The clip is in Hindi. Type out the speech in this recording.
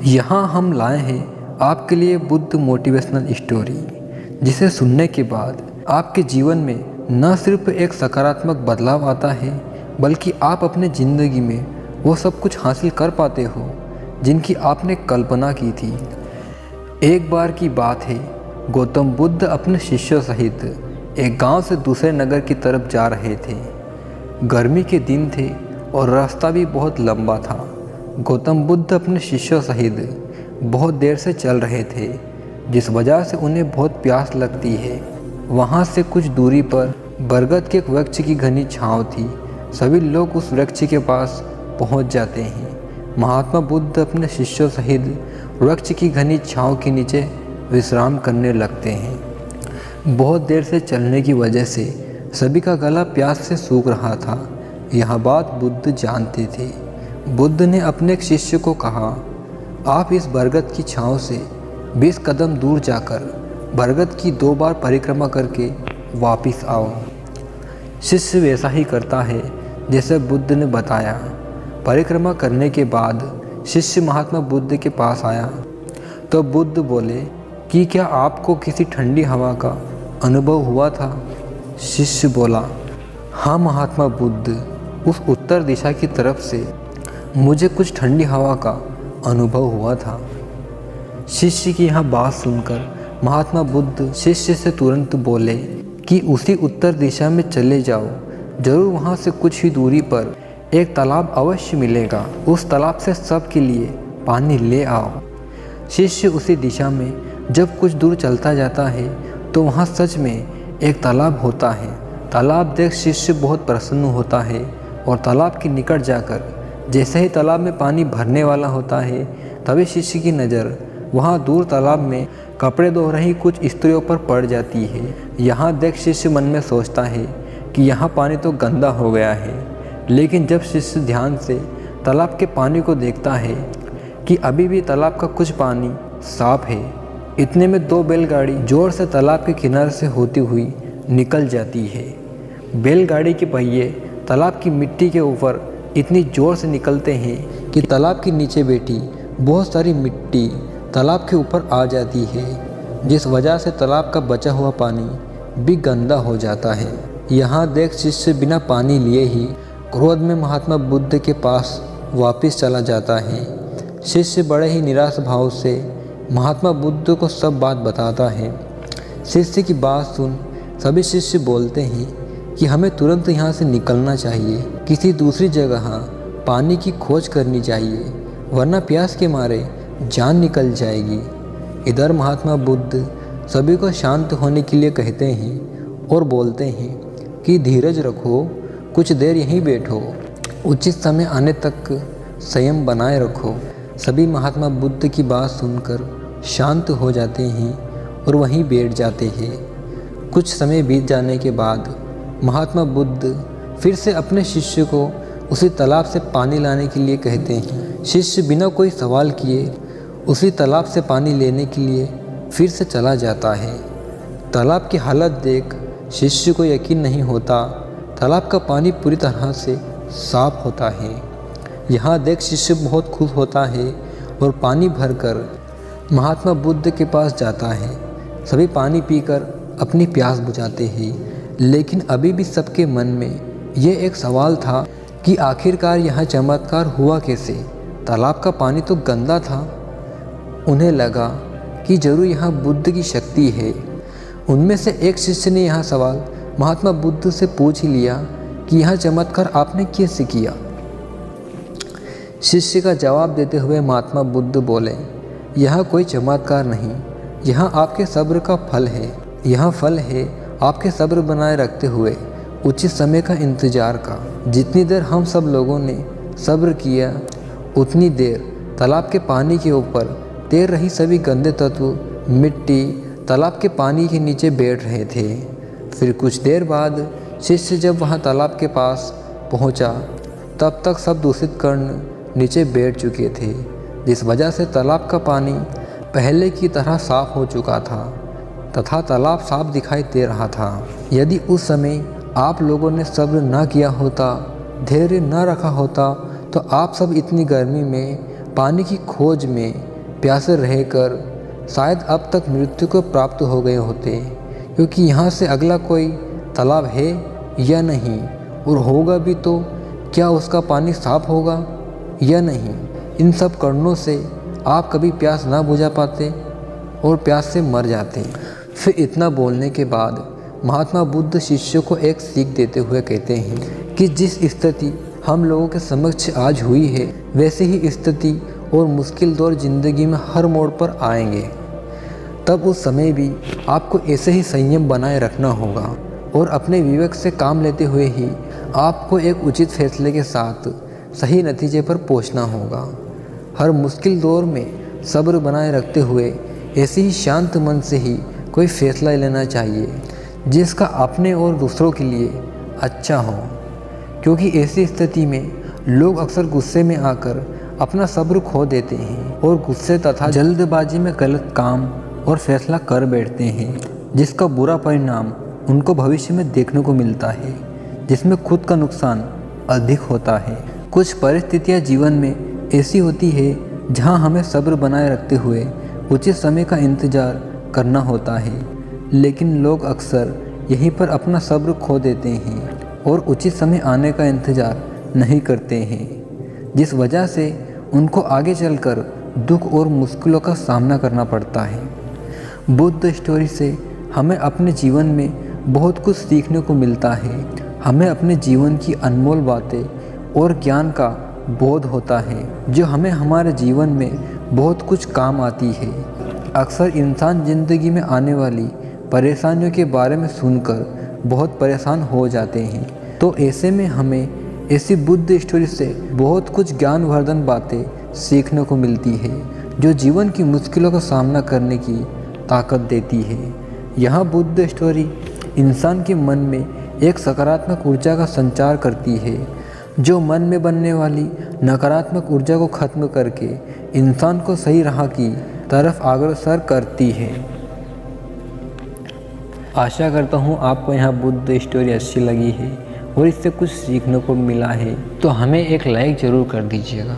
यहाँ हम लाए हैं आपके लिए बुद्ध मोटिवेशनल स्टोरी, जिसे सुनने के बाद आपके जीवन में न सिर्फ एक सकारात्मक बदलाव आता है, बल्कि आप अपने ज़िंदगी में वो सब कुछ हासिल कर पाते हो जिनकी आपने कल्पना की थी। एक बार की बात है, गौतम बुद्ध अपने शिष्यों सहित एक गांव से दूसरे नगर की तरफ जा रहे थे। गर्मी के दिन थे और रास्ता भी बहुत लंबा था। गौतम बुद्ध अपने शिष्यों सहित बहुत देर से चल रहे थे, जिस वजह से उन्हें बहुत प्यास लगती है। वहाँ से कुछ दूरी पर बरगद के एक वृक्ष की घनी छाँव थी। सभी लोग उस वृक्ष के पास पहुँच जाते हैं। महात्मा बुद्ध अपने शिष्यों सहित वृक्ष की घनी छाँव के नीचे विश्राम करने लगते हैं। बहुत देर से चलने की वजह से सभी का गला प्यास से सूख रहा था। यह बात बुद्ध जानते थे। बुद्ध ने अपने एक शिष्य को कहा, आप इस बरगद की छाँव से 20 कदम दूर जाकर बरगद की 2 बार परिक्रमा करके वापस आओ। शिष्य वैसा ही करता है जैसे बुद्ध ने बताया। परिक्रमा करने के बाद शिष्य महात्मा बुद्ध के पास आया तो बुद्ध बोले कि क्या आपको किसी ठंडी हवा का अनुभव हुआ था? शिष्य बोला, हाँ महात्मा बुद्ध, उस उत्तर दिशा की तरफ से मुझे कुछ ठंडी हवा का अनुभव हुआ था। शिष्य की यह बात सुनकर महात्मा बुद्ध शिष्य से तुरंत बोले कि उसी उत्तर दिशा में चले जाओ, जरूर वहाँ से कुछ ही दूरी पर एक तालाब अवश्य मिलेगा। उस तालाब से सबके लिए पानी ले आओ। शिष्य उसी दिशा में जब कुछ दूर चलता जाता है तो वहाँ सच में एक तालाब होता है। तालाब देख शिष्य बहुत प्रसन्न होता है और तालाब के निकट जाकर जैसे ही तालाब में पानी भरने वाला होता है, तभी शिष्य की नज़र वहाँ दूर तालाब में कपड़े धो रही कुछ स्त्रियों पर पड़ जाती है। यहाँ देख शिष्य मन में सोचता है कि यहाँ पानी तो गंदा हो गया है। लेकिन जब शिष्य ध्यान से तालाब के पानी को देखता है कि अभी भी तालाब का कुछ पानी साफ है, इतने में 2 बैलगाड़ी जोर से तालाब के किनारे से होती हुई निकल जाती है। बैलगाड़ी के पहिए तालाब की मिट्टी के ऊपर इतनी ज़ोर से निकलते हैं कि तालाब के नीचे बैठी बहुत सारी मिट्टी तालाब के ऊपर आ जाती है, जिस वजह से तालाब का बचा हुआ पानी भी गंदा हो जाता है। यहाँ देख शिष्य बिना पानी लिए ही क्रोध में महात्मा बुद्ध के पास वापस चला जाता है। शिष्य बड़े ही निराश भाव से महात्मा बुद्ध को सब बात बताता है। शिष्य की बात सुन सभी शिष्य बोलते हैं कि हमें तुरंत यहाँ से निकलना चाहिए, किसी दूसरी जगह पानी की खोज करनी चाहिए, वरना प्यास के मारे जान निकल जाएगी। इधर महात्मा बुद्ध सभी को शांत होने के लिए कहते हैं और बोलते हैं कि धीरज रखो, कुछ देर यहीं बैठो, उचित समय आने तक संयम बनाए रखो। सभी महात्मा बुद्ध की बात सुनकर शांत हो जाते हैं और वहीं बैठ जाते हैं। कुछ समय बीत जाने के बाद महात्मा बुद्ध फिर से अपने शिष्य को उसी तालाब से पानी लाने के लिए कहते हैं। शिष्य बिना कोई सवाल किए उसी तालाब से पानी लेने के लिए फिर से चला जाता है। तालाब की हालत देख शिष्य को यकीन नहीं होता। तालाब का पानी पूरी तरह से साफ होता है। यहाँ देख शिष्य बहुत खुश होता है और पानी भरकर महात्मा बुद्ध के पास जाता है। सभी पानी पीकर अपनी प्यास बुझाते हैं, लेकिन अभी भी सबके मन में ये एक सवाल था कि आखिरकार यह चमत्कार हुआ कैसे? तालाब का पानी तो गंदा था। उन्हें लगा कि जरूर यहाँ बुद्ध की शक्ति है। उनमें से एक शिष्य ने यह सवाल महात्मा बुद्ध से पूछ ही लिया कि यह चमत्कार आपने कैसे किया? शिष्य का जवाब देते हुए महात्मा बुद्ध बोले, यह कोई चमत्कार नहीं, यह आपके सब्र का फल है। यह फल है आपके सब्र बनाए रखते हुए उचित समय का इंतजार का। जितनी देर हम सब लोगों ने सब्र किया, उतनी देर तालाब के पानी के ऊपर तैर रही सभी गंदे तत्व मिट्टी तालाब के पानी के नीचे बैठ रहे थे। फिर कुछ देर बाद शिष्य जब वहाँ तालाब के पास पहुँचा, तब तक सब दूषित कण नीचे बैठ चुके थे, जिस वजह से तालाब का पानी पहले की तरह साफ हो चुका था तथा तालाब साफ दिखाई दे रहा था। यदि उस समय आप लोगों ने सब्र न किया होता, धैर्य न रखा होता, तो आप सब इतनी गर्मी में पानी की खोज में प्यासे रहकर शायद अब तक मृत्यु को प्राप्त हो गए होते, क्योंकि यहाँ से अगला कोई तालाब है या नहीं, और होगा भी तो क्या उसका पानी साफ होगा या नहीं। इन सब कारणों से आप कभी प्यास ना बुझा पाते और प्यास से मर जाते। फिर इतना बोलने के बाद महात्मा बुद्ध शिष्यों को एक सीख देते हुए कहते हैं कि जिस स्थिति हम लोगों के समक्ष आज हुई है, वैसे ही स्थिति और मुश्किल दौर ज़िंदगी में हर मोड़ पर आएंगे। तब उस समय भी आपको ऐसे ही संयम बनाए रखना होगा और अपने विवेक से काम लेते हुए ही आपको एक उचित फैसले के साथ सही नतीजे पर पहुंचना होगा। हर मुश्किल दौर में सब्र बनाए रखते हुए ऐसे ही शांत मन से ही कोई फैसला लेना चाहिए जिसका अपने और दूसरों के लिए अच्छा हो, क्योंकि ऐसी स्थिति में लोग अक्सर गुस्से में आकर अपना सब्र खो देते हैं और गुस्से तथा जल्दबाजी में गलत काम और फैसला कर बैठते हैं, जिसका बुरा परिणाम उनको भविष्य में देखने को मिलता है, जिसमें खुद का नुकसान अधिक होता है। कुछ परिस्थितियाँ जीवन में ऐसी होती है जहाँ हमें सब्र बनाए रखते हुए उचित समय का इंतज़ार करना होता है, लेकिन लोग अक्सर यहीं पर अपना सब्र खो देते हैं और उचित समय आने का इंतज़ार नहीं करते हैं, जिस वजह से उनको आगे चलकर दुख और मुश्किलों का सामना करना पड़ता है। बुद्ध स्टोरी से हमें अपने जीवन में बहुत कुछ सीखने को मिलता है। हमें अपने जीवन की अनमोल बातें और ज्ञान का बोध होता है, जो हमें हमारे जीवन में बहुत कुछ काम आती है। अक्सर इंसान ज़िंदगी में आने वाली परेशानियों के बारे में सुनकर बहुत परेशान हो जाते हैं, तो ऐसे में हमें ऐसी बुद्ध स्टोरी से बहुत कुछ ज्ञानवर्धन बातें सीखने को मिलती है, जो जीवन की मुश्किलों का सामना करने की ताकत देती है। यह बुद्ध स्टोरी इंसान के मन में एक सकारात्मक ऊर्जा का संचार करती है, जो मन में बनने वाली नकारात्मक ऊर्जा को खत्म करके इंसान को सही राह की तरफ अग्रसर करती है। आशा करता हूँ आपको यह बुद्ध स्टोरी अच्छी लगी है और इससे कुछ सीखने को मिला है, तो हमें एक लाइक ज़रूर कर दीजिएगा।